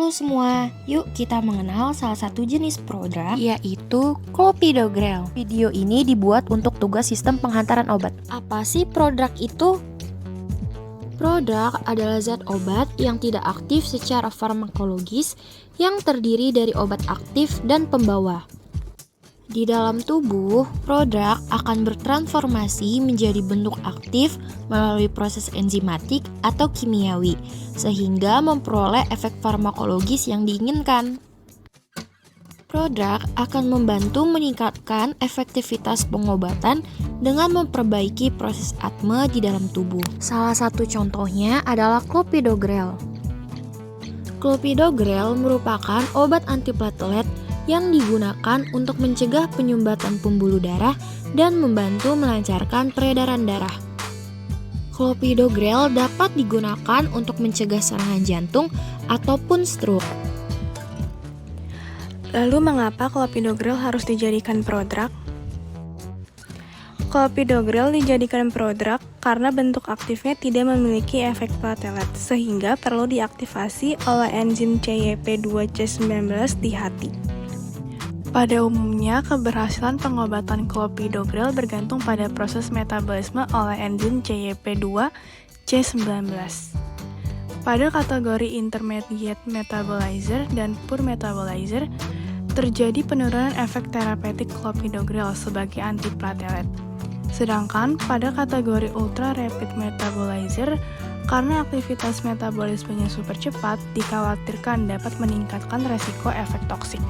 Halo semua, yuk kita mengenal salah satu jenis prodrug, yaitu clopidogrel. Video ini dibuat untuk tugas sistem penghantaran obat. Apa sih prodrug itu? Prodrug adalah zat obat yang tidak aktif secara farmakologis yang terdiri dari obat aktif dan pembawa. Di dalam tubuh, prodrug akan bertransformasi menjadi bentuk aktif melalui proses enzimatik atau kimiawi, sehingga memperoleh efek farmakologis yang diinginkan. Prodrug akan membantu meningkatkan efektivitas pengobatan dengan memperbaiki proses atme di dalam tubuh. Salah satu contohnya adalah clopidogrel. Clopidogrel merupakan obat antiplatelet yang digunakan untuk mencegah penyumbatan pembuluh darah dan membantu melancarkan peredaran darah. Clopidogrel dapat digunakan untuk mencegah serangan jantung ataupun stroke. Lalu mengapa clopidogrel harus dijadikan prodrug? Clopidogrel dijadikan prodrug karena bentuk aktifnya tidak memiliki efek platelet, sehingga perlu diaktifasi oleh enzim CYP2C19 di hati. Pada umumnya, keberhasilan pengobatan clopidogrel bergantung pada proses metabolisme oleh enzim CYP2C19. Pada kategori intermediate metabolizer dan poor metabolizer, terjadi penurunan efek terapeutik clopidogrel sebagai antiplatelet. Sedangkan pada kategori ultra rapid metabolizer, karena aktivitas metabolismenya super cepat, dikhawatirkan dapat meningkatkan resiko efek toksik.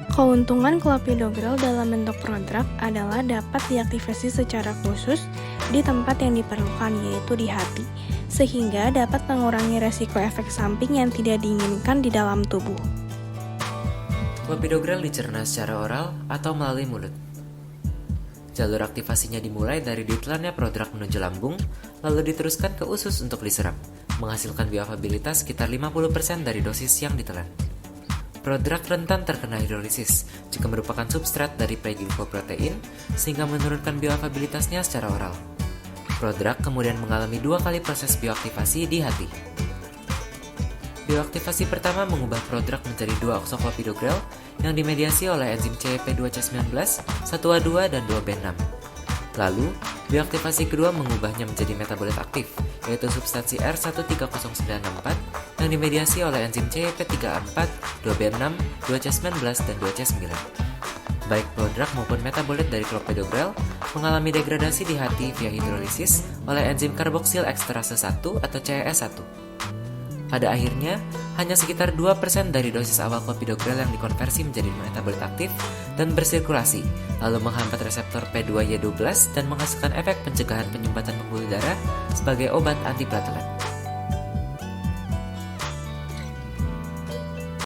Keuntungan clopidogrel dalam bentuk prodrug adalah dapat diaktifasi secara khusus di tempat yang diperlukan, yaitu di hati, sehingga dapat mengurangi resiko efek samping yang tidak diinginkan di dalam tubuh. Clopidogrel dicerna secara oral atau melalui mulut. Jalur aktivasinya dimulai dari ditelannya prodrug menuju lambung, lalu diteruskan ke usus untuk diserap, menghasilkan bioavailabilitas sekitar 50% dari dosis yang ditelan. Prodrug rentan terkena hidrolisis jika merupakan substrat dari pre-glycoprotein sehingga menurunkan bioavailabilitasnya secara oral. Prodrug kemudian mengalami 2 kali proses bioaktivasi di hati. Bioaktivasi pertama mengubah prodrug menjadi 2-oksoclopidogrel yang dimediasi oleh enzim CYP2C19, 1A2 dan 2B6. Lalu, bioaktivasi kedua mengubahnya menjadi metabolit aktif, yaitu substansi R13094 yang dimediasi oleh enzim CYP3A4, 2B6, 2C19, dan 2C9. Baik prodrug maupun metabolit dari clopidogrel mengalami degradasi di hati via hidrolisis oleh enzim karboksil eksterase 1 atau CES1. Pada akhirnya, hanya sekitar 2% dari dosis awal clopidogrel yang dikonversi menjadi metabolit aktif dan bersirkulasi, lalu menghambat reseptor P2Y12 dan menghasilkan efek pencegahan penyumbatan pembuluh darah sebagai obat antiplatelet.